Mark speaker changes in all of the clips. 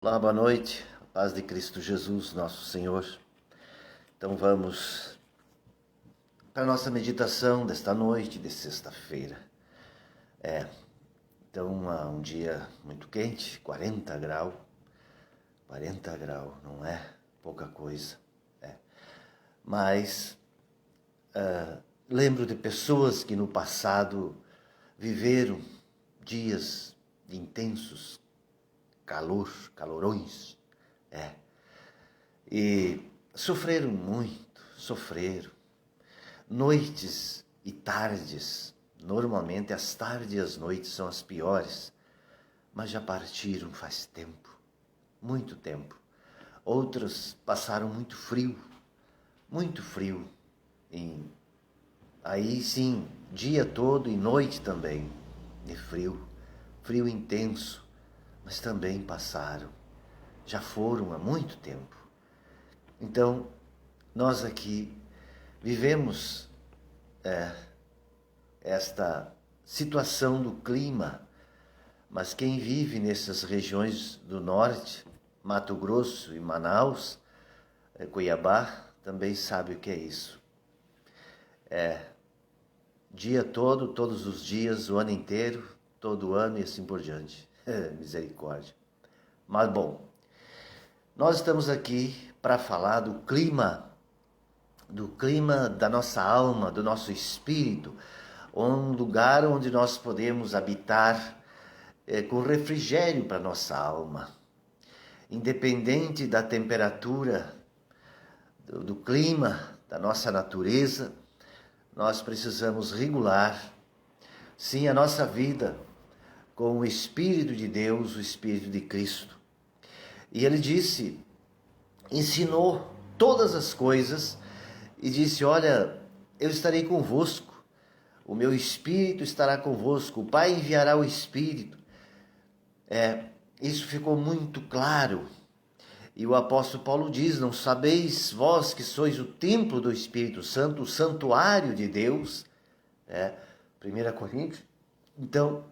Speaker 1: Olá, boa noite, a paz de Cristo Jesus, nosso Senhor. Então vamos para a nossa meditação desta noite de sexta-feira. Então um dia muito quente, 40 graus. 40 graus, não é pouca coisa. Mas lembro de pessoas que no passado viveram dias de intensos calorões, e sofreram muito, noites e tardes. Normalmente as tardes e as noites são as piores, mas já partiram faz tempo, muito tempo. Outros passaram muito frio, aí sim, dia todo e noite também, de frio intenso, mas também passaram, já foram há muito tempo. Então, nós aqui vivemos esta situação do clima, mas quem vive nessas regiões do norte, Mato Grosso e Manaus, Cuiabá, também sabe o que é isso. Dia todo, todos os dias, o ano inteiro, todo ano e assim por diante. Misericórdia. Mas bom, nós estamos aqui para falar do clima da nossa alma, do nosso espírito, um lugar onde nós podemos habitar com refrigério para nossa alma. Independente da temperatura, do clima, da nossa natureza, nós precisamos regular, sim, a nossa vida com o Espírito de Deus, o Espírito de Cristo. E ele ensinou todas as coisas e disse: olha, eu estarei convosco, o meu Espírito estará convosco, o Pai enviará o Espírito. Isso ficou muito claro. E o apóstolo Paulo diz: não sabeis vós que sois o templo do Espírito Santo, o santuário de Deus? 1 Coríntios. Então,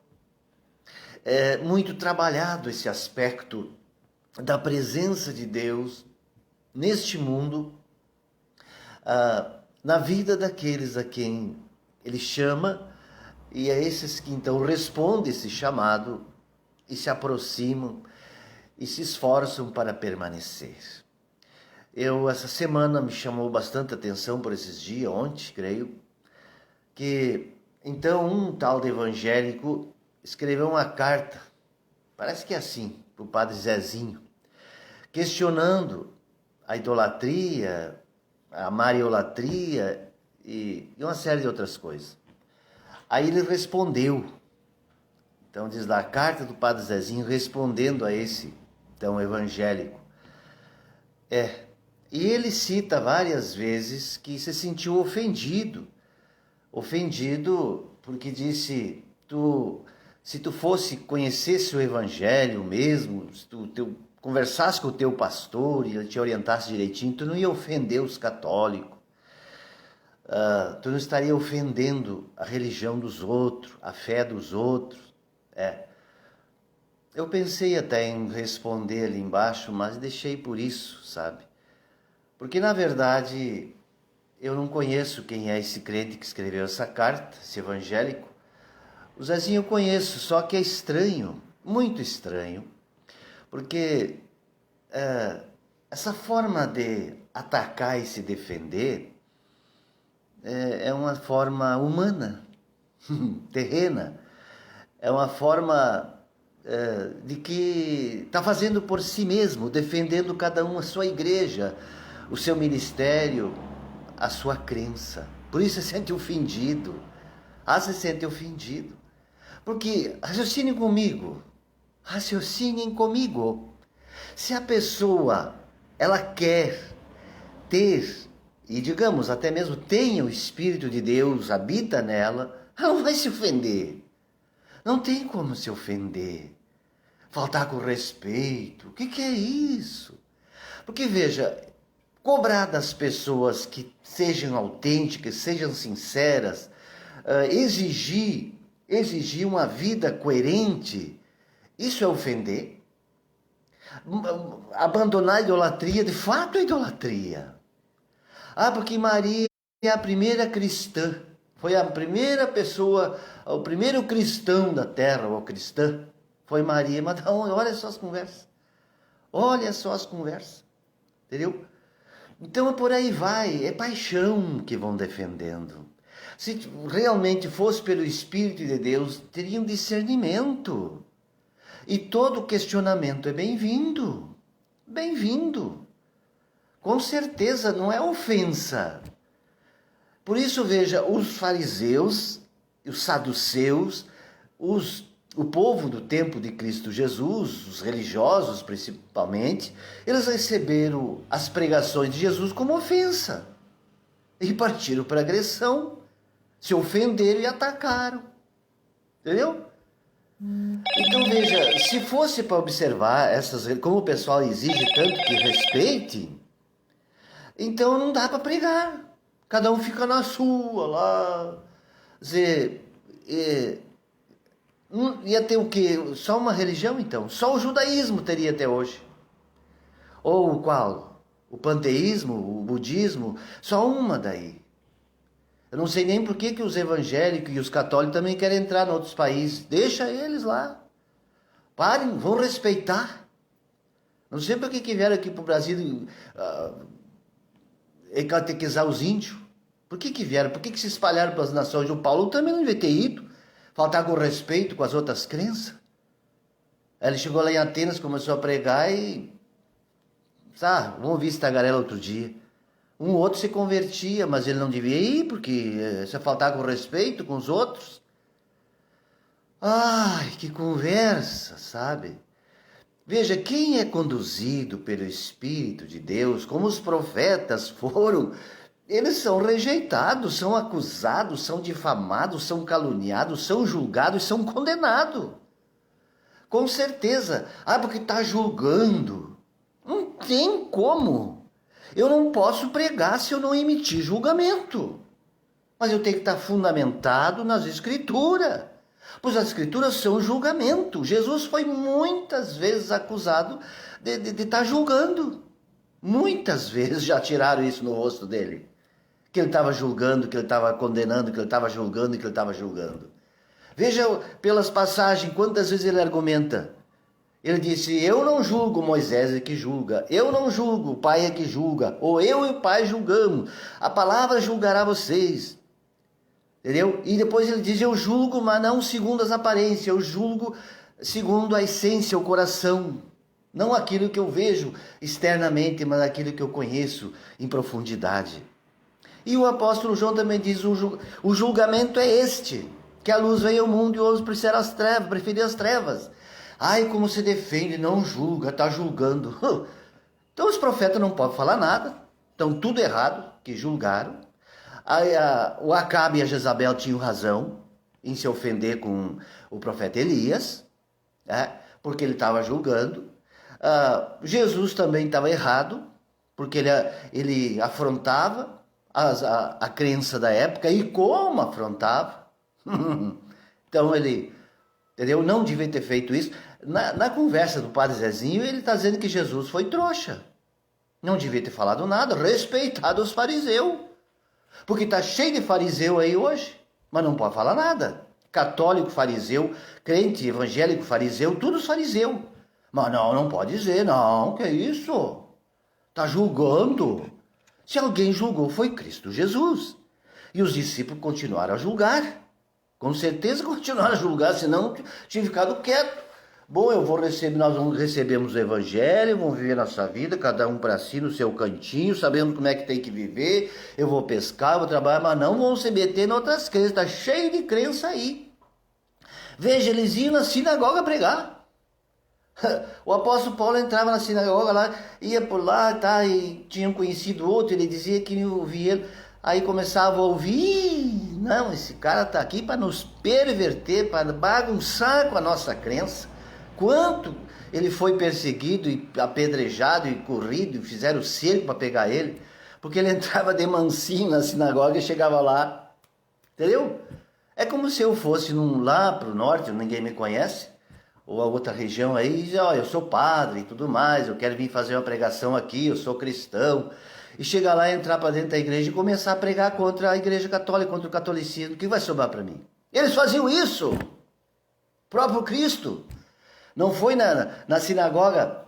Speaker 1: é muito trabalhado esse aspecto da presença de Deus neste mundo, na vida daqueles a quem ele chama, e é esses que então respondem esse chamado e se aproximam e se esforçam para permanecer. Essa semana me chamou bastante atenção por esses dias, ontem, creio, que então um tal de evangélico escreveu uma carta, parece que é assim, para o padre Zezinho, questionando a idolatria, a mariolatria e uma série de outras coisas. Aí ele respondeu. Então diz lá, a carta do padre Zezinho respondendo a esse então evangélico. E ele cita várias vezes que se sentiu ofendido porque disse: se tu conhecesse o evangelho mesmo, se tu conversasse com o teu pastor e ele te orientasse direitinho, tu não ia ofender os católicos, tu não estaria ofendendo a religião dos outros, a fé dos outros. Eu pensei até em responder ali embaixo, mas deixei por isso, sabe? Porque na verdade eu não conheço quem é esse crente que escreveu essa carta, esse evangélico. O Zezinho eu conheço, só que é estranho, muito estranho, porque essa forma de atacar e se defender é uma forma humana, terrena, é uma forma de que está fazendo por si mesmo, defendendo cada um a sua igreja, o seu ministério, a sua crença. Por isso se sente ofendido. Se sente ofendido. Porque, raciocinem comigo. Se a pessoa, ela quer ter, e digamos, até mesmo tenha o Espírito de Deus, habita nela, ela não vai se ofender. Não tem como se ofender. Faltar com respeito. O que é isso? Porque, veja, cobrar das pessoas que sejam autênticas, sejam sinceras, exigir uma vida coerente, isso é ofender. Abandonar a idolatria, de fato é idolatria. Ah, porque Maria é a primeira cristã, foi a primeira pessoa, o primeiro cristão da terra, ou cristã, foi Maria. Mas olha só as conversas, olha só as conversas, entendeu? Então por aí vai, é paixão que vão defendendo. Se realmente fosse pelo Espírito de Deus, teriam discernimento. E todo questionamento é bem-vindo. Bem-vindo. Com certeza não é ofensa. Por isso, veja, os fariseus, os saduceus, o povo do tempo de Cristo Jesus, os religiosos principalmente, eles receberam as pregações de Jesus como ofensa. E partiram para agressão, se ofenderam e atacaram. Entendeu? Então veja, se fosse para observar essas, como o pessoal exige tanto que respeite, então não dá para pregar. Cada um fica na sua lá. Dizer, ia ter o quê? Só uma religião então? Só o judaísmo teria até hoje. Ou qual? O panteísmo, o budismo, só uma daí. Eu não sei nem por que os evangélicos e os católicos também querem entrar em outros países. Deixa eles lá. Parem, vão respeitar. Não sei por que vieram aqui para o Brasil catequizar os índios. Por que vieram? Por que se espalharam para as nações? O Paulo também não devia ter ido. Faltar com respeito com as outras crenças. Ele chegou lá em Atenas, começou a pregar e... Sabe, vamos ouvir esse tagarela outro dia. Um outro se convertia, mas ele não devia ir, porque se faltar com respeito com os outros. Ai, que conversa, sabe? Veja, quem é conduzido pelo Espírito de Deus, como os profetas foram, eles são rejeitados, são acusados, são difamados, são caluniados, são julgados e são condenados. Com certeza. Ah, porque está julgando. Não tem como. Eu não posso pregar se eu não emitir julgamento. Mas eu tenho que estar fundamentado nas Escrituras. Pois as Escrituras são julgamento. Jesus foi muitas vezes acusado de estar julgando. Muitas vezes já tiraram isso no rosto dele. Que ele estava julgando, que ele estava condenando, que ele estava julgando e que ele estava julgando. Veja pelas passagens quantas vezes ele argumenta. Ele disse, eu não julgo, Moisés é que julga. Eu não julgo, o Pai é que julga. Ou eu e o Pai julgamos. A palavra julgará vocês. Entendeu? E depois ele diz, eu julgo, mas não segundo as aparências. Eu julgo segundo a essência, o coração. Não aquilo que eu vejo externamente, mas aquilo que eu conheço em profundidade. E o apóstolo João também diz, o julgamento é este. Que a luz veio ao mundo e outros preferiram as trevas. Ai, como se defende, não julga, está julgando. Então os profetas não podem falar nada, estão tudo errado, que julgaram. Aí, o Acabe e a Jezabel tinham razão em se ofender com o profeta Elias, porque ele estava julgando. Jesus também estava errado, porque ele afrontava a crença da época, e como afrontava. Então ele... Entendeu? Não devia ter feito isso. Na conversa do padre Zezinho, ele está dizendo que Jesus foi trouxa. Não devia ter falado nada, respeitado os fariseus. Porque está cheio de fariseu aí hoje, mas não pode falar nada. Católico, fariseu, crente, evangélico, fariseu, tudo fariseu. Mas não pode dizer, não, que é isso? Está julgando. Se alguém julgou, foi Cristo Jesus. E os discípulos continuaram a julgar. Com certeza continuaram a julgar, senão tinha ficado quieto. Bom, nós recebemos o evangelho, vamos viver nossa vida, cada um para si, no seu cantinho, sabendo como é que tem que viver. Eu vou pescar, vou trabalhar, mas não vão se meter em outras crenças, está cheio de crença aí. Veja, eles iam na sinagoga pregar. O apóstolo Paulo entrava na sinagoga lá, ia por lá, tá, e tinham conhecido outro, ele dizia que não ouvia ele. Aí começava a ouvir, não, esse cara está aqui para nos perverter, para bagunçar com a nossa crença. Quanto ele foi perseguido e apedrejado e corrido, e fizeram cerco para pegar ele, porque ele entrava de mansinho na sinagoga e chegava lá. Entendeu? É como se eu fosse lá para o norte, ninguém me conhece, ou a outra região aí, e diz, ó, eu sou padre e tudo mais, eu quero vir fazer uma pregação aqui, eu sou cristão. E chegar lá, entrar para dentro da igreja e começar a pregar contra a igreja católica, contra o catolicismo. O que vai sobrar para mim? Eles faziam isso. O próprio Cristo. Não foi na sinagoga,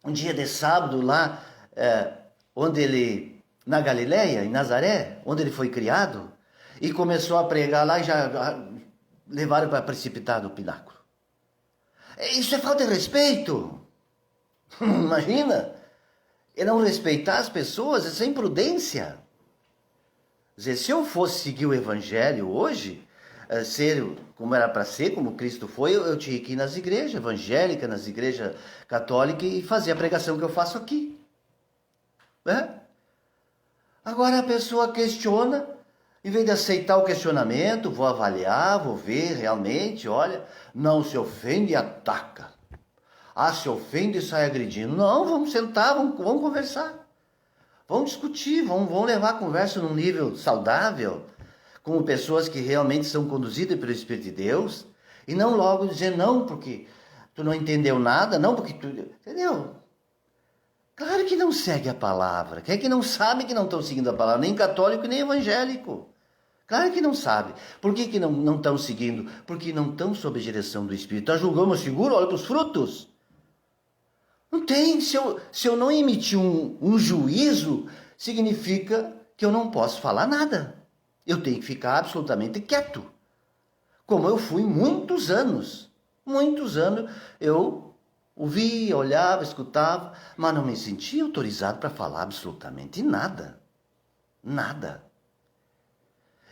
Speaker 1: um dia de sábado lá, onde ele, na Galileia, em Nazaré, onde ele foi criado, e começou a pregar lá e já levaram para precipitar do pináculo. Isso é falta de respeito. Imagina. E não respeitar as pessoas, isso é imprudência. Quer dizer, se eu fosse seguir o evangelho hoje, ser como era para ser, como Cristo foi, eu tinha que ir nas igrejas evangélicas, nas igrejas católicas e fazer a pregação que eu faço aqui. Né? Agora a pessoa questiona, em vez de aceitar o questionamento, vou avaliar, vou ver realmente, olha, não se ofende e ataca. Ah, se ofende e sai agredindo. Não, vamos sentar, vamos conversar. Vamos discutir, vamos levar a conversa num nível saudável, com pessoas que realmente são conduzidas pelo Espírito de Deus, e não logo dizer não, porque tu não entendeu nada, não, porque tu... Entendeu? Claro que não segue a palavra. Quem é que não sabe que não estão seguindo a palavra? Nem católico, nem evangélico. Claro que não sabe. Por que não estão seguindo? Porque não estão sob a direção do Espírito. Tá julgando seguro? Olha para os frutos. Não tem. Se eu não emitir um juízo, significa que eu não posso falar nada. Eu tenho que ficar absolutamente quieto. Como eu fui muitos anos. Muitos anos eu ouvia, olhava, escutava, mas não me sentia autorizado para falar absolutamente nada. Nada.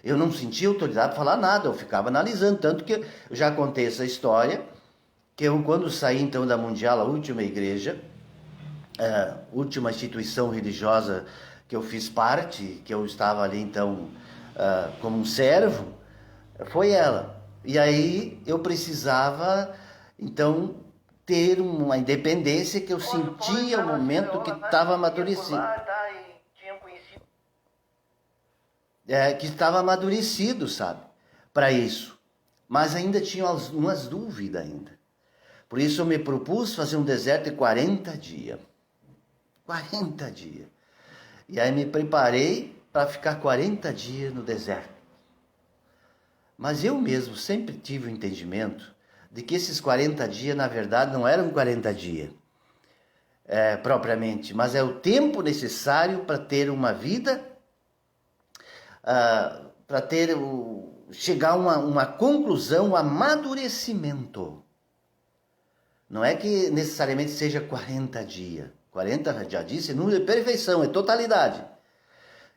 Speaker 1: Eu não sentia autoridade para falar nada, eu ficava analisando. Tanto que eu já contei essa história, que eu, quando saí então da Mundial, a última igreja, a última instituição religiosa que eu fiz parte, que eu estava ali então como um servo, foi ela. E aí eu precisava então ter uma independência que eu sentia o momento que estava amadurecido. Que estava amadurecido, sabe, para isso. Mas ainda tinha umas dúvidas ainda. Por isso eu me propus fazer um deserto de 40 dias. 40 dias. E aí me preparei para ficar 40 dias no deserto. Mas eu mesmo sempre tive o entendimento de que esses 40 dias, na verdade, não eram 40 dias propriamente, mas é o tempo necessário para ter uma vida, para ter chegar a uma conclusão, um amadurecimento. Não é que necessariamente seja 40 dias. 40, já disse, número de perfeição, é totalidade.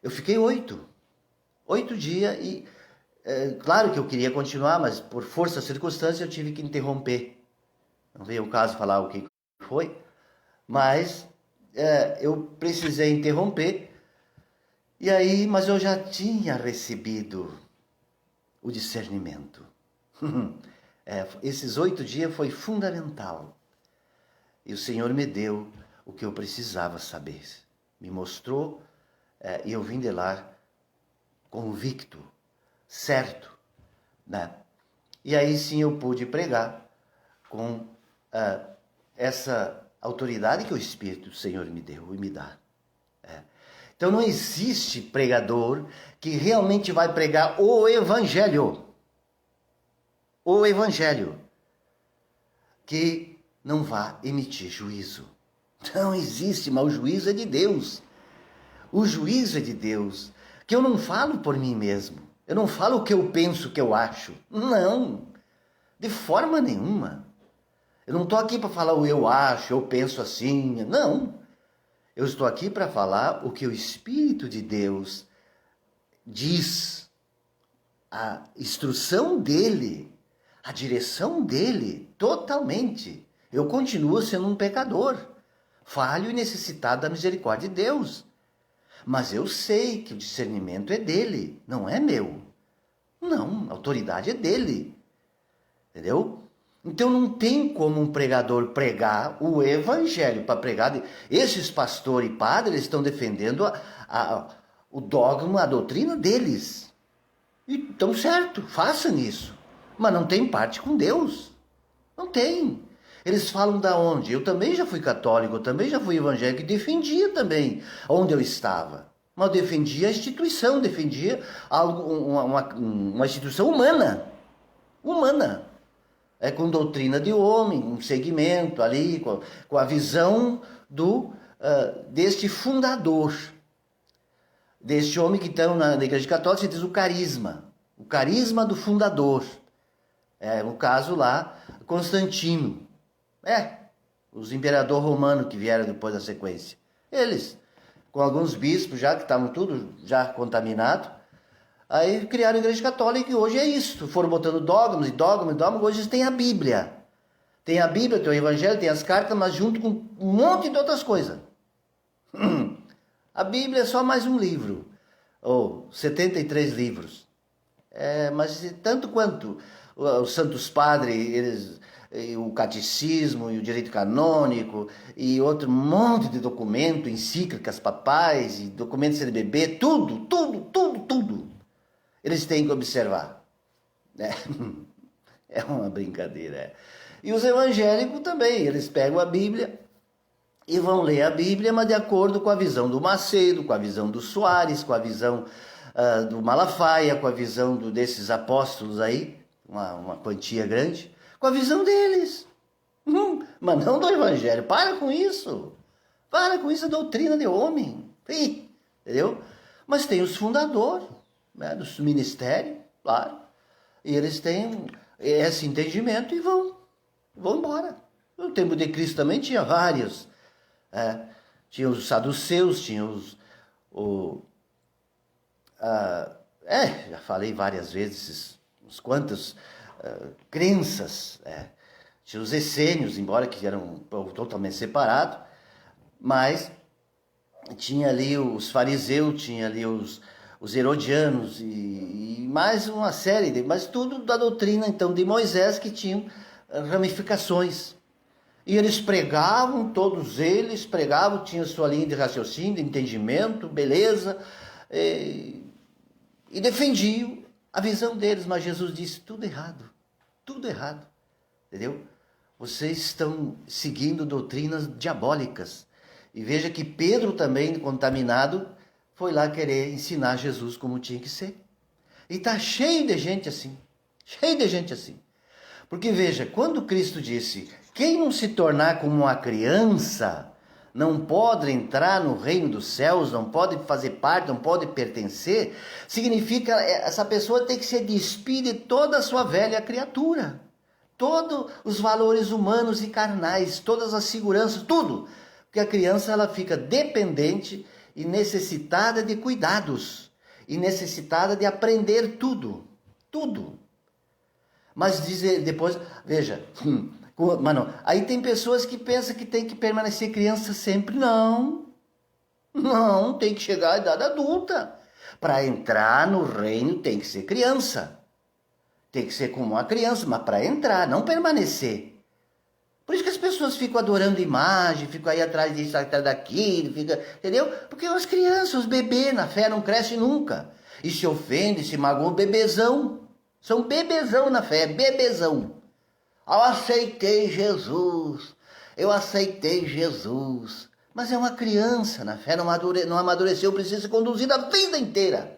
Speaker 1: Eu fiquei 8 dias e, claro que eu queria continuar, mas por força da circunstância eu tive que interromper. Não veio o caso falar o que foi, mas eu precisei interromper. E aí, mas eu já tinha recebido o discernimento. Esses 8 dias foi fundamental. E o Senhor me deu o que eu precisava saber. Me mostrou e eu vim de lá convicto, certo, né? E aí sim eu pude pregar com essa autoridade que o Espírito do Senhor me deu e me dá. Então não existe pregador que realmente vai pregar o Evangelho. O Evangelho. Que não vá emitir juízo. Não existe, mas o juízo é de Deus. O juízo é de Deus. Que eu não falo por mim mesmo. Eu não falo o que eu penso, o que eu acho. Não. De forma nenhuma. Eu não estou aqui para falar o eu acho, eu penso assim. Não. Eu estou aqui para falar o que o Espírito de Deus diz. A instrução dele. A direção dele. Totalmente. Eu continuo sendo um pecador. Falho e necessitado da misericórdia de Deus. Mas eu sei que o discernimento é dele, não é meu. Não, a autoridade é dele. Entendeu? Então não tem como um pregador pregar o evangelho para pregar. Esses pastores e padres estão defendendo o dogma, a doutrina deles. E estão certo, façam isso. Mas não tem parte com Deus. Não tem. Eles falam da onde? Eu também já fui católico, eu também já fui evangélico e defendia também onde eu estava. Mas eu defendia a instituição, defendia algo, uma instituição humana. Humana. Com doutrina de homem, um segmento ali, com a visão deste fundador. Deste homem que está na Igreja Católica, se diz o carisma do fundador. No caso lá, Constantino. Os imperadores romanos que vieram depois da sequência. Eles, com alguns bispos já, que estavam tudo já contaminados, aí criaram a Igreja Católica e hoje é isso. Foram botando dogmas, hoje tem a Bíblia. Tem a Bíblia, tem o Evangelho, tem as cartas, mas junto com um monte de outras coisas. A Bíblia é só mais um livro, ou 73 livros. Mas tanto quanto os santos padres, o catecismo e o direito canônico e outro monte de documento, encíclicas papais e documentos CNBB, tudo. Eles têm que observar. É uma brincadeira. E os evangélicos também, eles pegam a Bíblia e vão ler a Bíblia, mas de acordo com a visão do Macedo, com a visão do Soares, com a visão do Malafaia, com a visão desses apóstolos aí, uma quantia grande, com a visão deles. Mas não do Evangelho. Para com isso. Para com isso, a doutrina de homem. Entendeu? Mas tem os fundadores, né, dos ministérios, claro. E eles têm esse entendimento e vão embora. No tempo de Cristo também tinha vários. Tinha os saduceus, tinha já falei várias vezes, uns quantos crenças. Tinha os essênios, embora que eram totalmente separados, mas tinha ali os fariseus, tinha ali os herodianos e mais uma série, mas tudo da doutrina então de Moisés, que tinham ramificações. E eles pregavam, todos eles pregavam, tinham sua linha de raciocínio, de entendimento, beleza, e defendiam a visão deles, mas Jesus disse tudo errado, entendeu? Vocês estão seguindo doutrinas diabólicas. E veja que Pedro também, contaminado, foi lá querer ensinar Jesus como tinha que ser. E está cheio de gente assim. Porque veja, quando Cristo disse, quem não se tornar como uma criança, não pode entrar no reino dos céus, não pode fazer parte, não pode pertencer, significa essa pessoa tem que se despir de toda a sua velha criatura. Todos os valores humanos e carnais, todas as seguranças, tudo. Porque a criança ela fica dependente e necessitada de cuidados. E necessitada de aprender tudo. Mas depois, veja, mano, aí tem pessoas que pensam que tem que permanecer criança sempre. Não, tem que chegar à idade adulta. Para entrar no reino tem que ser criança. Tem que ser como uma criança, mas para entrar, não permanecer. Por isso que as pessoas ficam adorando imagem, ficam aí atrás disso, atrás daquilo, entendeu? Porque as crianças, os bebês na fé não crescem nunca. E se ofende, se magoam, bebezão. São bebezão na fé, bebezão. Eu aceitei Jesus. Mas é uma criança na fé, não amadureceu, precisa ser conduzida a vida inteira.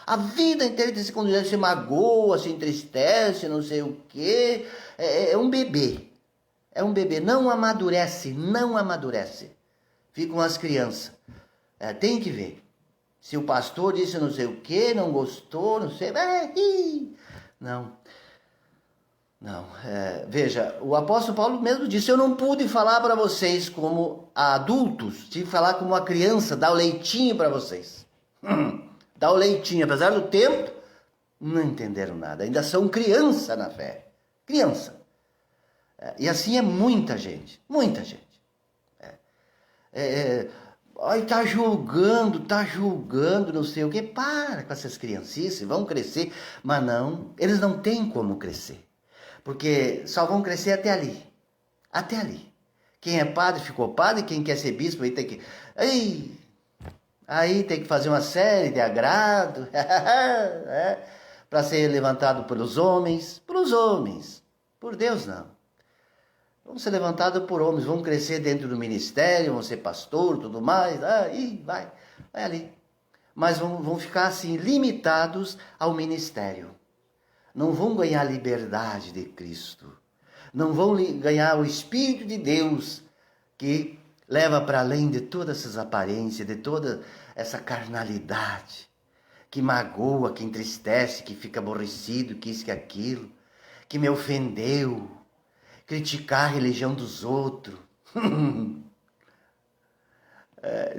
Speaker 1: A vida inteira tem que ser conduzida, se magoa, se entristece, não sei o quê. É um bebê. Não amadurece. Ficam as crianças. Tem que ver. Se o pastor disse não sei o quê, não gostou, não sei... Não. Veja, o apóstolo Paulo mesmo disse, eu não pude falar para vocês como adultos, tive que falar como uma criança, dar o leitinho para vocês. Dar o leitinho, apesar do tempo, não entenderam nada, ainda são criança na fé. Criança. E assim é muita gente. Tá julgando, não sei o quê. Para com essas criancices, vão crescer. Mas não, eles não têm como crescer. Porque só vão crescer até ali. Quem é padre ficou padre, quem quer ser bispo aí tem que... Aí tem que fazer uma série de agrado para ser levantado pelos homens. Por Deus não. Vão ser levantados por homens, vão crescer dentro do ministério, vão ser pastor, tudo mais, aí vai ali. Mas vão ficar assim, limitados ao ministério. Não vão ganhar a liberdade de Cristo. Não vão ganhar o Espírito de Deus, que leva para além de todas essas aparências, de toda essa carnalidade, que magoa, que entristece, que fica aborrecido, que isso, que aquilo, que me ofendeu, criticar a religião dos outros.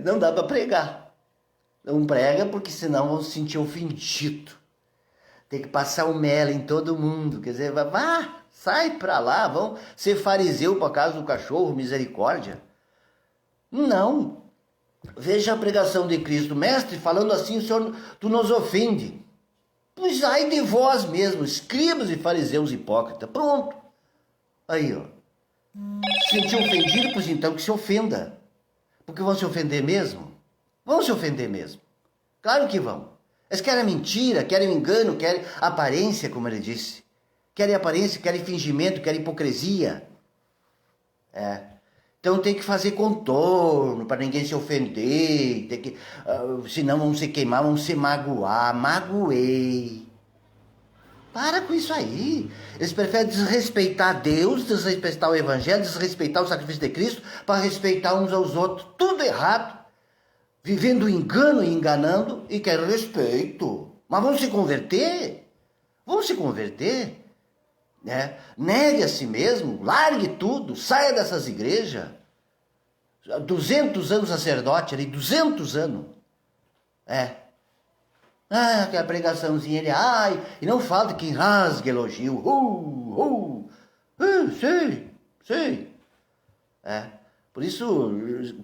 Speaker 1: Não dá para pregar. Não prega porque senão vão se sentir ofendido. Tem que passar o mel em todo mundo. Quer dizer, vá, sai para lá, vão ser fariseu para casa do cachorro, misericórdia. Não. Veja a pregação de Cristo. Mestre, falando assim, o Senhor, tu nos ofende. Pois ai de vós mesmo, escribas e fariseus hipócritas. Pronto. Aí, ó. Se sentiu ofendido, pois então que se ofenda. Porque vão se ofender mesmo? Vão se ofender mesmo. Claro que vão. Eles querem mentira, querem engano, querem aparência, como ele disse. Querem aparência, querem fingimento, querem hipocrisia. Então tem que fazer contorno para ninguém se ofender. Tem que, senão vão se queimar, vão se magoar. Magoei. Para com isso aí. Eles preferem desrespeitar Deus, desrespeitar o Evangelho, desrespeitar o sacrifício de Cristo, para respeitar uns aos outros. Tudo errado. Vivendo engano e enganando, e querem respeito. Mas vão se converter? Vão se converter? Negue a si mesmo, largue tudo, saia dessas igrejas. 200 anos sacerdote ali, 200 anos. Aquela pregaçãozinha ali, e não falta quem rasgue elogio. Sei. Por isso,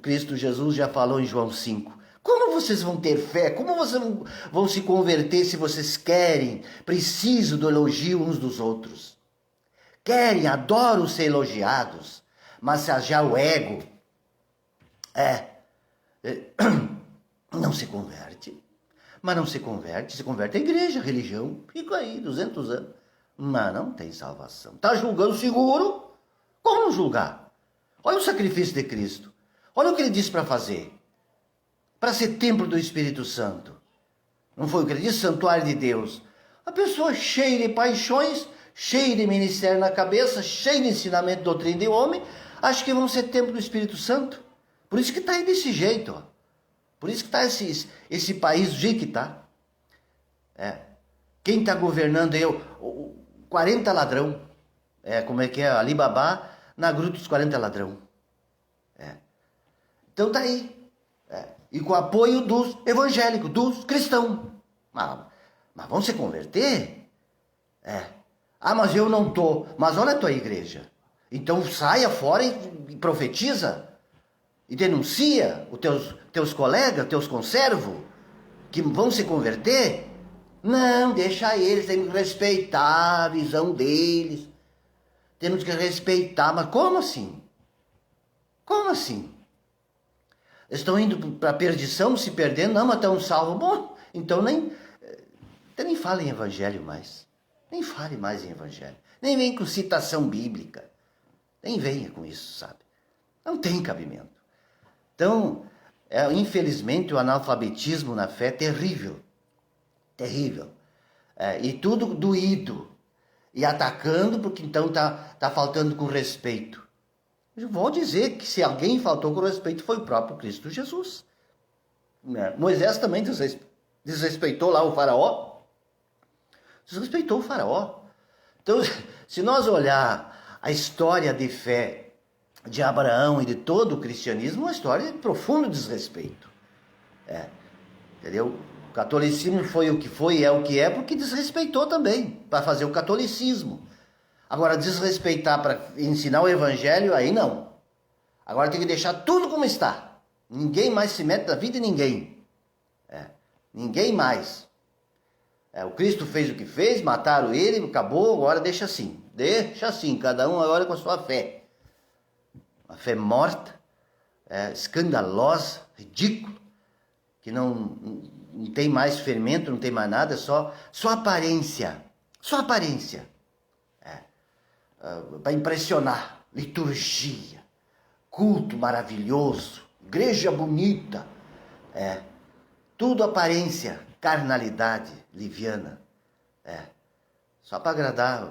Speaker 1: Cristo Jesus já falou em João 5. Como vocês vão ter fé? Como vocês vão se converter se vocês querem, precisam do elogio uns dos outros? Querem, adoram ser elogiados, mas já o ego não se converte. Mas não se converte a igreja, a religião, fica aí 200 anos. Mas não tem salvação. Está julgando seguro? Como não julgar? Olha o sacrifício de Cristo. Olha o que ele disse para fazer. Para ser templo do Espírito Santo. Não foi o que ele disse? Santuário de Deus. A pessoa cheia de paixões, cheia de ministério na cabeça, cheia de ensinamento, doutrina de homem, acha que vão ser templo do Espírito Santo. Por isso que está aí desse jeito. Ó. Por isso que está esse país do jeito que está. Quem está governando aí? 40 ladrão. Como é que é? Alibaba na gruta dos 40 ladrão. Então tá aí. E com o apoio dos evangélicos, dos cristãos. Mas vão se converter? Mas eu não tô. Mas olha a tua igreja. Então saia fora e profetiza. E denuncia os teus colegas, teus conservos, que vão se converter. Não, deixa eles, temos que respeitar a visão deles. Temos que respeitar, mas como assim? Como assim? Eles estão indo para a perdição, se perdendo, não, mas estão salvos. Bom, então nem fale em evangelho mais. Nem fale mais em evangelho. Nem vem com citação bíblica. Nem venha com isso, sabe? Não tem cabimento. Então, infelizmente, o analfabetismo na fé é terrível. Terrível. E tudo doído. E atacando, porque então tá faltando com respeito. Eu vou dizer que se alguém faltou com respeito foi o próprio Cristo Jesus. Moisés também desrespeitou lá o faraó. Desrespeitou o faraó. Então, se nós olhar a história de fé de Abraão e de todo o cristianismo, uma história de profundo desrespeito. Entendeu? O catolicismo foi o que foi, é o que é, porque desrespeitou também, para fazer o catolicismo. Agora, desrespeitar para ensinar o evangelho, aí não. Agora tem que deixar tudo como está. Ninguém mais se mete na vida de ninguém. Ninguém mais. O Cristo fez o que fez, mataram ele, acabou, agora deixa assim. Deixa assim, cada um agora com a sua fé. Uma fé morta, escandalosa, ridícula, que não tem mais fermento, não tem mais nada, só aparência. Só aparência. Para impressionar. liturgia, culto maravilhoso, igreja bonita, tudo aparência, carnalidade liviana, só para agradar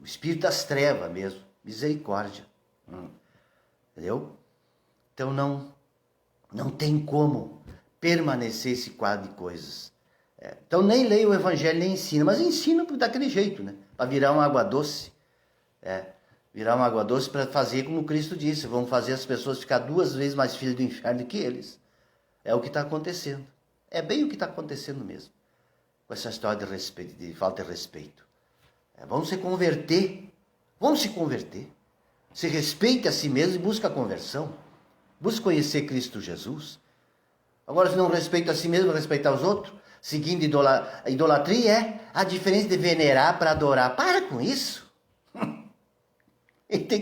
Speaker 1: o espírito das trevas mesmo, misericórdia, entendeu? Então não tem como permanecer esse quadro de coisas. Então nem leia o evangelho, nem ensina, mas ensina daquele jeito, né? Para virar uma água doce. Virar uma água doce para fazer como Cristo disse, vão fazer as pessoas ficar 2 vezes mais filhos do inferno que eles. É o que está acontecendo. É bem o que está acontecendo mesmo. Com essa história de respeito, de falta de respeito. Vamos se converter. Vamos se converter. Se respeite a si mesmo e busque a conversão. Busque conhecer Cristo Jesus. Agora, se não respeita a si mesmo, respeitar os outros, seguindo idolatria, a diferença de venerar para adorar. Para com isso. Ele tem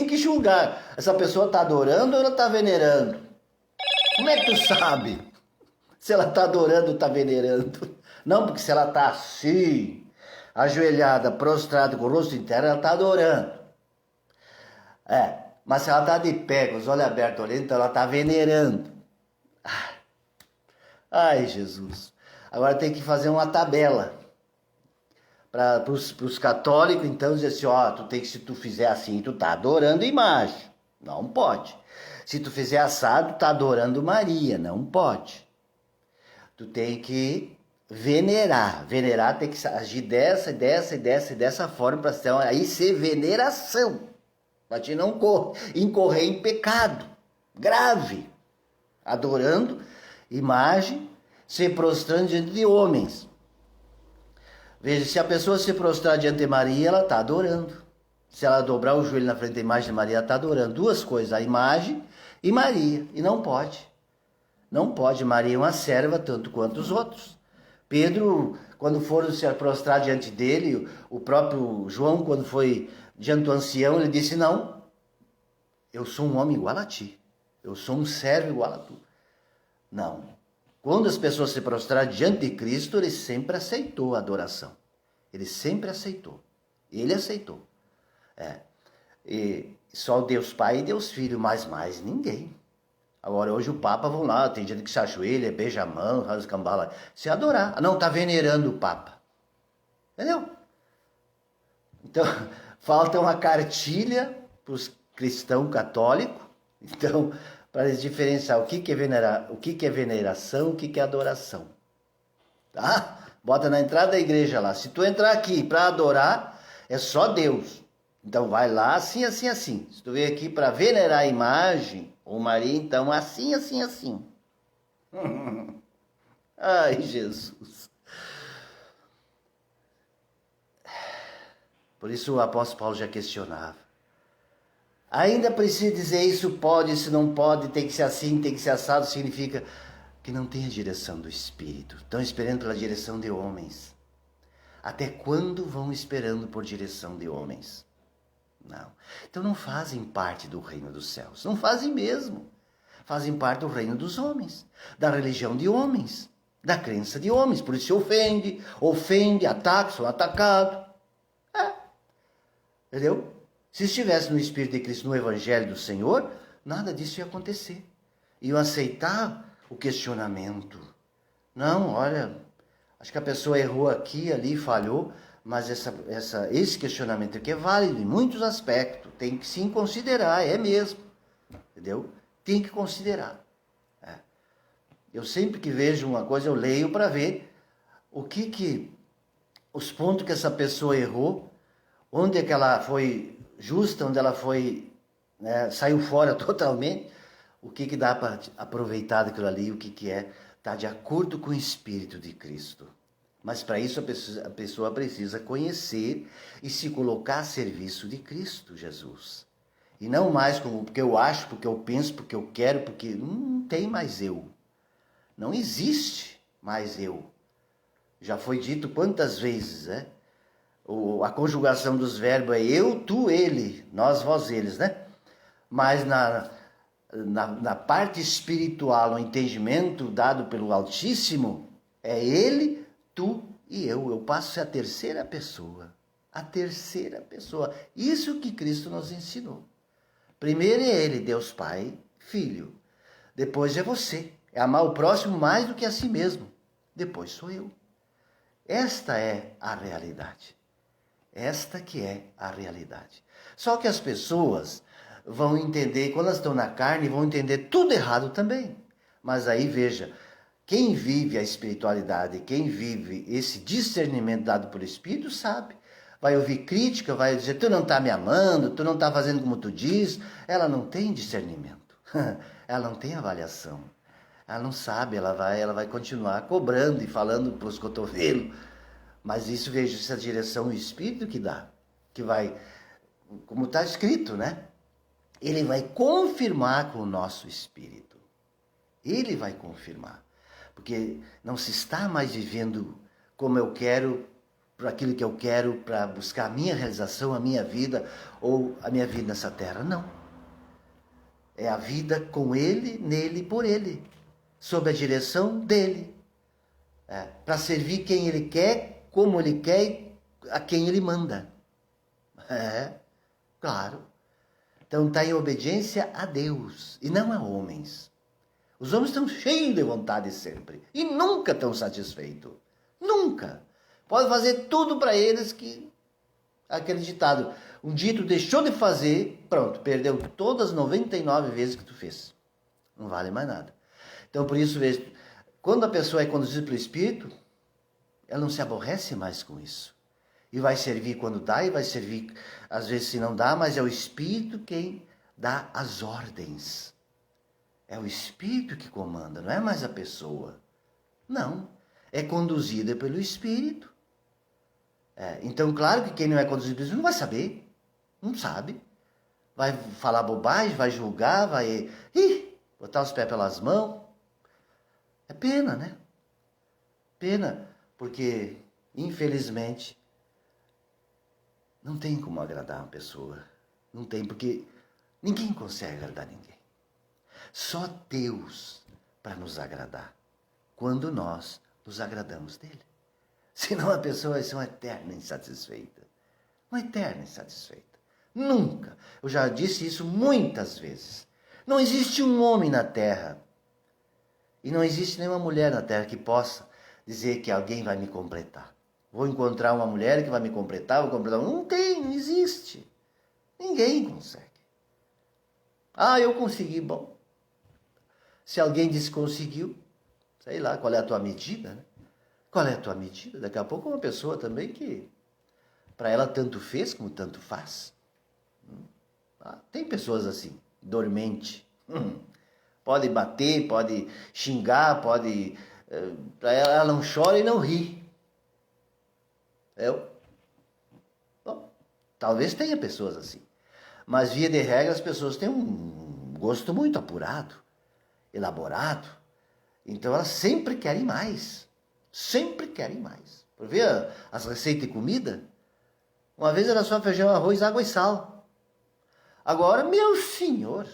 Speaker 1: que julgar. Essa pessoa está adorando ou ela está venerando? Como é que tu sabe se ela está adorando ou está venerando? Não, porque se ela está assim, ajoelhada, prostrada, com o rosto em terra, ela está adorando. Mas se ela está de pé, com os olhos abertos, olhando, então ela está venerando. Ai, Jesus. Agora tem que fazer uma tabela. Para os católicos, então, dizer assim, se tu fizer assim, tu tá adorando imagem. Não pode. Se tu fizer assado, tu tá adorando Maria. Não pode. Tu tem que venerar. Venerar tem que agir dessa forma para ser aí ser veneração. Para te não incorrer em pecado grave. Adorando imagem, se prostrando diante de homens. Veja, se a pessoa se prostrar diante de Maria, ela está adorando. Se ela dobrar o joelho na frente da imagem de Maria, ela está adorando. 2 coisas, a imagem e Maria. E não pode. Não pode. Maria é uma serva tanto quanto os outros. Pedro, quando foram se prostrar diante dele, o próprio João, quando foi diante do ancião, ele disse, não, eu sou um homem igual a ti. Eu sou um servo igual a tu. Não. Quando as pessoas se prostraram diante de Cristo, ele sempre aceitou a adoração. Ele sempre aceitou. Ele aceitou. E só Deus Pai e Deus Filho, mais ninguém. Agora, hoje o Papa vão lá, tem gente que se ajoelha, beija a mão, faz cambala, se adorar. Não, está venerando o Papa. Entendeu? Então, falta uma cartilha para os cristãos católicos. Então, para eles diferenciar o que é venerar, o que é veneração, o que é adoração. Tá? Bota na entrada da igreja lá. Se tu entrar aqui para adorar, é só Deus. Então vai lá assim, assim, assim. Se tu veio aqui para venerar a imagem, ou Maria, então assim, assim, assim. Ai, Jesus. Por isso o apóstolo Paulo já questionava. Ainda precisa dizer isso pode, isso não pode, tem que ser assim, tem que ser assado, significa que não tem a direção do Espírito. Estão esperando pela direção de homens. Até quando vão esperando por direção de homens? Não. Então não fazem parte do reino dos céus. Não fazem mesmo. Fazem parte do reino dos homens, da religião de homens, da crença de homens. Por isso se ofende, ataca, são atacados. Entendeu? Se estivesse no Espírito de Cristo, no Evangelho do Senhor, nada disso ia acontecer. Iam aceitar o questionamento. Não, olha, acho que a pessoa errou aqui, ali, falhou, mas esse questionamento aqui é válido em muitos aspectos. Tem que sim considerar, é mesmo. Entendeu? Tem que considerar. Eu sempre que vejo uma coisa, eu leio para ver os pontos que essa pessoa errou, onde é que ela foi justa, onde ela foi, saiu fora totalmente, o que dá para aproveitar daquilo ali, o que está de acordo com o Espírito de Cristo. Mas para isso a pessoa precisa conhecer e se colocar a serviço de Cristo Jesus. E não mais como porque eu acho, porque eu penso, porque eu quero, porque não tem mais eu. Não existe mais eu. Já foi dito quantas vezes, né? A conjugação dos verbos é eu, tu, ele, nós, vós, eles, né? Mas na parte espiritual, o entendimento dado pelo Altíssimo, é ele, tu e eu. Eu passo a ser a terceira pessoa. A terceira pessoa. Isso que Cristo nos ensinou. Primeiro é Ele, Deus Pai, Filho. Depois é você. É amar o próximo mais do que a si mesmo. Depois sou eu. Esta é a realidade. Esta que é a realidade. Só que as pessoas vão entender, quando elas estão na carne, vão entender tudo errado também. Mas aí veja, quem vive a espiritualidade, quem vive esse discernimento dado pelo Espírito, sabe. Vai ouvir crítica, vai dizer, tu não está me amando, tu não está fazendo como tu diz. Ela não tem discernimento, ela não tem avaliação. Ela não sabe, ela vai continuar cobrando e falando para os cotovelos. Mas isso, veja, essa direção o Espírito que dá. Que vai, como está escrito, né? Ele vai confirmar com o nosso Espírito. Ele vai confirmar. Porque não se está mais vivendo como eu quero, por aquilo que eu quero, para buscar a minha realização, a minha vida, ou a minha vida nessa terra. Não. É a vida com Ele, nele e por Ele. Sob a direção dEle. Para servir quem Ele quer, como Ele quer e a quem Ele manda. Claro. Então está em obediência a Deus e não a homens. Os homens estão cheios de vontade sempre e nunca estão satisfeitos. Nunca. Pode fazer tudo para eles que, aquele ditado, um dia tu deixou de fazer, pronto, perdeu todas as 99 vezes que tu fez. Não vale mais nada. Então por isso, veja, quando a pessoa é conduzida pelo Espírito, ela não se aborrece mais com isso. E vai servir quando dá, e vai servir às vezes se não dá, mas é o Espírito quem dá as ordens. É o Espírito que comanda, não é mais a pessoa. Não, é conduzida pelo Espírito. Então, claro que quem não é conduzido pelo Espírito não vai saber, não sabe. Vai falar bobagem, vai julgar, vai botar os pés pelas mãos. É pena, né? Pena, porque, infelizmente, não tem como agradar uma pessoa. Não tem, porque ninguém consegue agradar ninguém. Só Deus para nos agradar, quando nós nos agradamos dele. Senão a pessoa vai ser uma eterna insatisfeita. Uma eterna insatisfeita. Nunca. Eu já disse isso muitas vezes. Não existe um homem na terra, e não existe nenhuma mulher na terra que possa dizer que alguém vai me completar. Vou encontrar uma mulher que vai me completar, vou completar. Não tem, não existe. Ninguém consegue. Eu consegui, bom. Se alguém disse que conseguiu, sei lá, qual é a tua medida, né? Qual é a tua medida? Daqui a pouco uma pessoa também que, para ela, tanto fez como tanto faz. Tem pessoas assim, dormente. Pode bater, pode xingar, pode... Para ela não chora e não ri. Bom, talvez tenha pessoas assim. Mas, via de regra, as pessoas têm um gosto muito apurado, elaborado. Então, elas sempre querem mais. Sempre querem mais. Por ver as receitas de comida, uma vez era só feijão, arroz, água e sal. Agora, meu senhor,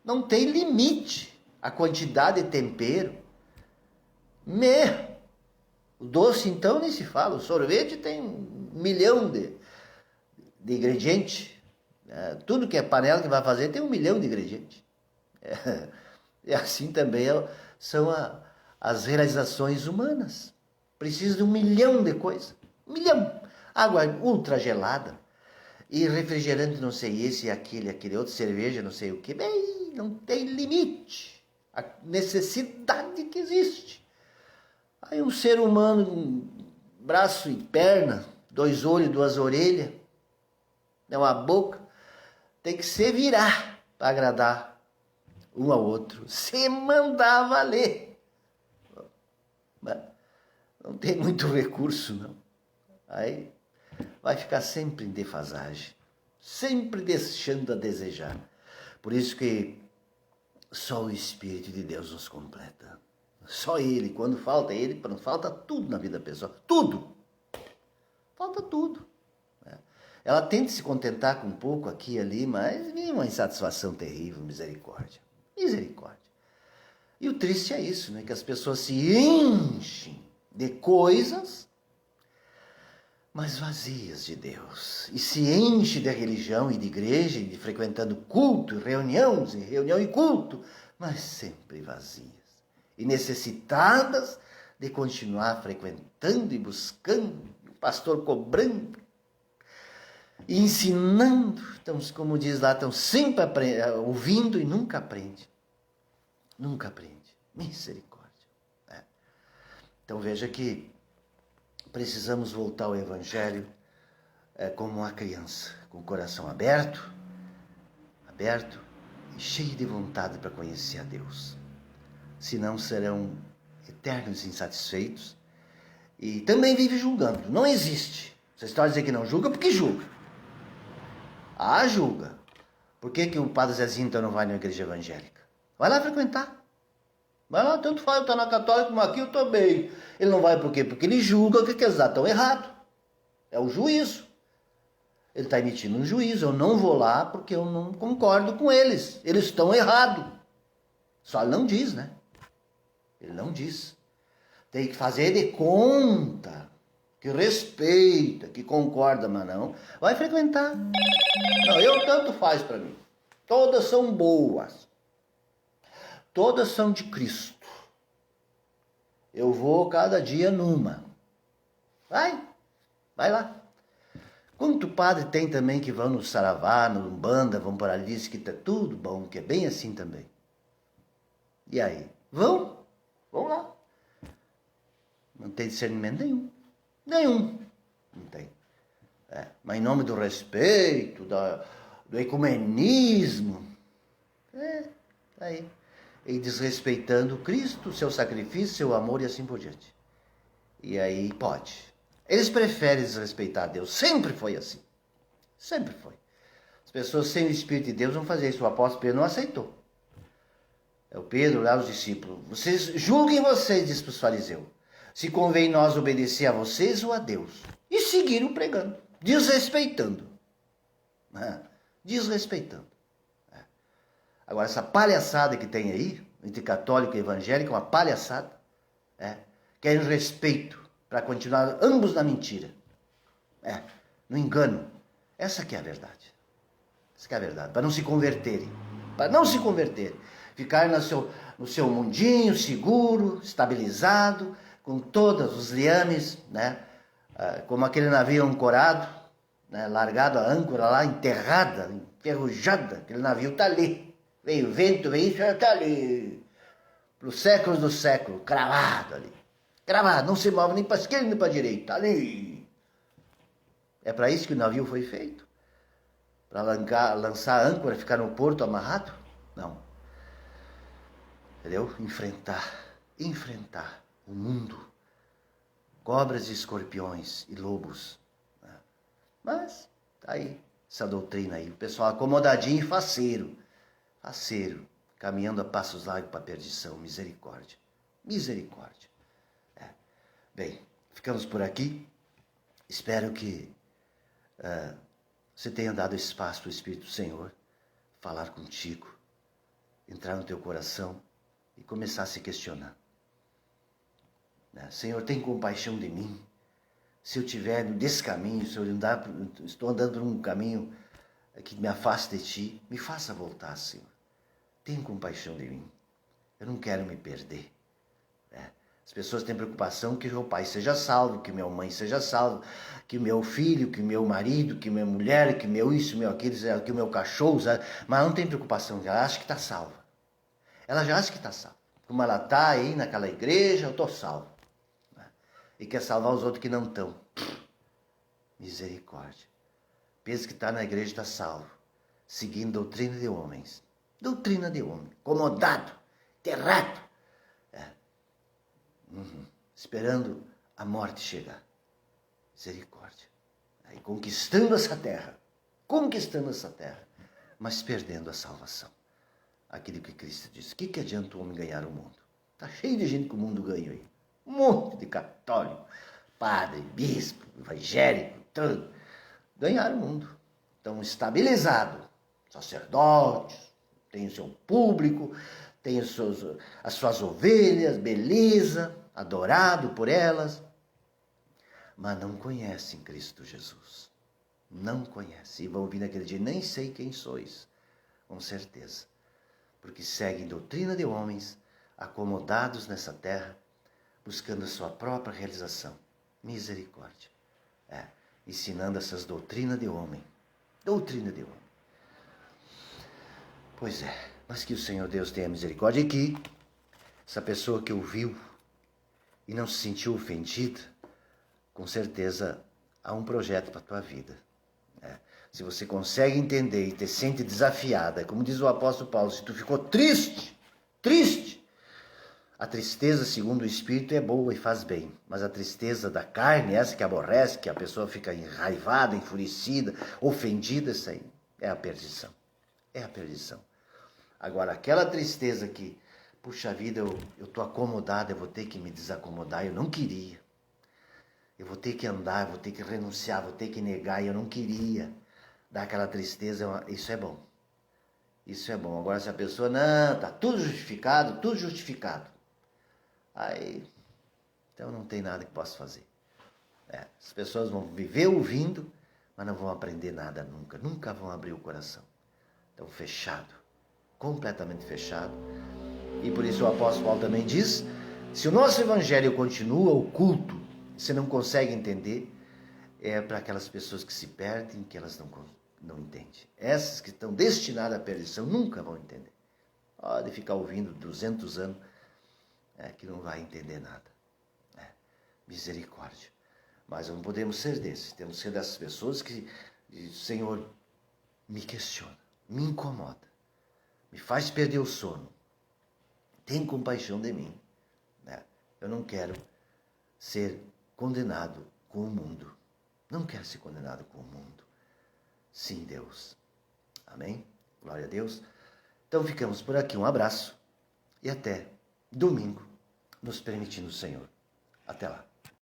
Speaker 1: não tem limite a quantidade de tempero. O doce, então, nem se fala. O sorvete tem 1 milhão de ingredientes. Tudo que é panela que vai fazer tem 1 milhão de ingredientes. E assim também são as realizações humanas. Precisa de 1 milhão de coisas. 1 milhão. Água ultra gelada. E refrigerante não sei esse, aquele outro, cerveja não sei o que. Bem, não tem limite. A necessidade que existe. Aí um ser humano, um braço e perna, 2 olhos, 2 orelhas, uma boca, tem que se virar para agradar um ao outro. Se mandar valer. Não tem muito recurso, não. Aí vai ficar sempre em defasagem. Sempre deixando a desejar. Por isso que só o Espírito de Deus nos completa. Só Ele. Quando falta Ele, falta tudo na vida da pessoa. Tudo. Falta tudo. Ela tenta se contentar com um pouco aqui e ali, mas vem uma insatisfação terrível, misericórdia. Misericórdia. E o triste é isso, né? Que as pessoas se enchem de coisas mas vazias de Deus. E se enche de religião e de igreja, e de frequentando culto, reunião e culto, mas sempre vazias. E necessitadas de continuar frequentando e buscando, o pastor cobrando, e ensinando. Então, como diz lá, estão sempre ouvindo e nunca aprende. Nunca aprende. Misericórdia. Então veja que precisamos voltar ao Evangelho como uma criança, com o coração aberto e cheio de vontade para conhecer a Deus. Senão serão eternos insatisfeitos e também vive julgando. Não existe. Vocês estão a dizer que não julga porque julga. Julga. Por que o padre Zezinho então não vai na igreja evangélica? Vai lá frequentar. Vai lá, tanto faz, eu estou na católica, como aqui eu estou bem. Ele não vai por quê? Porque ele julga que aqueles lá estão errados. É o juízo. Ele está emitindo um juízo. Eu não vou lá porque eu não concordo com eles. Eles estão errados. Só ele não diz, né? Ele não diz. Tem que fazer de conta que respeita, que concorda, mas não. Vai frequentar. Não, eu tanto faz para mim. Todas são boas. Todas são de Cristo. Eu vou cada dia numa. Vai lá. Quanto padre tem também que vão no Saravá, no Umbanda, vão para ali, diz que tá tudo bom, que é bem assim também. E aí? Vão lá. Não tem discernimento nenhum. Não tem. Mas em nome do respeito, do ecumenismo, aí. E desrespeitando Cristo, seu sacrifício, seu amor e assim por diante. E aí pode. Eles preferem desrespeitar Deus. Sempre foi assim. Sempre foi. As pessoas sem o Espírito de Deus vão fazer isso. O apóstolo Pedro não aceitou. É o Pedro, lá os discípulos. Vocês julguem vocês, diz para os fariseus. Se convém nós obedecer a vocês ou a Deus. E seguiram pregando. Desrespeitando. Desrespeitando. Agora, essa palhaçada que tem aí, entre católico e evangélico, é uma palhaçada. Querem respeito para continuar ambos na mentira. No engano. Essa que é a verdade. Essa que é a verdade. Para não se converterem. Ficar no seu mundinho seguro, estabilizado, com todos os liames, como aquele navio ancorado, largado a âncora lá, enterrada, enferrujada. Aquele navio está ali. Veio o vento, veio isso, está ali. Para os séculos do século, cravado ali. Cravado, não se move nem para a esquerda nem para a direita, está ali. É para isso que o navio foi feito? Para lançar a âncora, ficar no porto amarrado? Não. Entendeu? Enfrentar o mundo. Cobras e escorpiões e lobos. Mas, tá aí, essa doutrina aí. O pessoal acomodadinho e faceiro, caminhando a passos largos para a perdição. Misericórdia. Bem, ficamos por aqui. Espero que você tenha dado espaço para o Espírito do Senhor falar contigo, entrar no teu coração e começar a se questionar. Senhor, tem compaixão de mim. Se eu estiver nesse caminho, se eu estou andando por um caminho que me afasta de Ti, me faça voltar, Senhor. Tem compaixão de mim. Eu não quero me perder. As pessoas têm preocupação que meu pai seja salvo, que minha mãe seja salva, que meu filho, que meu marido, que minha mulher, que meu isso, meu aquilo, que o meu cachorro, sabe? Mas ela não tem preocupação, ela acha que está salva. Ela já acha que está salva. Como ela está aí naquela igreja, eu estou salvo. E quer salvar os outros que não estão. Misericórdia. Pensa que está na igreja e está salvo. Seguindo doutrina de homens. Doutrina de homem. Acomodado. Enterrado. Esperando a morte chegar. Misericórdia. Aí conquistando essa terra. Mas perdendo a salvação. Aquilo que Cristo disse. O que adianta o homem ganhar o mundo? Está cheio de gente que o mundo ganha aí. Um monte de católico, padre, bispo, evangélico, tudo. Ganharam o mundo. Estão estabilizados. Sacerdotes, tem o seu público, tem as suas ovelhas, beleza, adorado por elas. mas não conhecem Cristo Jesus. Não conhecem. E vão vir naquele dia, nem sei quem sois, com certeza. Porque seguem doutrina de homens, acomodados nessa terra, buscando a sua própria realização. Misericórdia. Ensinando essas doutrinas de homem. Doutrina de homem. Pois é, mas que o Senhor Deus tenha misericórdia e que essa pessoa que ouviu e não se sentiu ofendida, com certeza há um projeto para a tua vida. Se você consegue entender e te sente desafiada, como diz o apóstolo Paulo, se tu ficou triste, a tristeza, segundo o Espírito, é boa e faz bem. Mas a tristeza da carne, essa que aborrece, que a pessoa fica enraivada, enfurecida, ofendida, isso aí é a perdição. É a perdição. Agora, aquela tristeza que, puxa vida, eu estou acomodado, eu vou ter que me desacomodar, eu não queria. Eu vou ter que andar, eu vou ter que renunciar, vou ter que negar, e eu não queria. Dar aquela tristeza, isso é bom. Isso é bom. Agora, se a pessoa, não, está tudo justificado. Aí, então não tem nada que possa fazer. As pessoas vão viver ouvindo, mas não vão aprender nada nunca. Nunca vão abrir o coração. Então, fechado. Completamente fechado. E por isso o apóstolo Paulo também diz, se o nosso evangelho continua oculto, você não consegue entender, é para aquelas pessoas que se perdem, que elas não entendem. Essas que estão destinadas à perdição nunca vão entender. Pode ficar ouvindo 200 anos, que não vai entender nada. Misericórdia. Mas não podemos ser desses. Temos que ser dessas pessoas que, Senhor, me questiona, me incomoda, me faz perder o sono. Tem compaixão de mim. Eu não quero ser condenado com o mundo. Não quero ser condenado com o mundo. Sim, Deus. Amém? Glória a Deus. Então ficamos por aqui. Um abraço e até domingo, nos permitindo o Senhor. Até lá.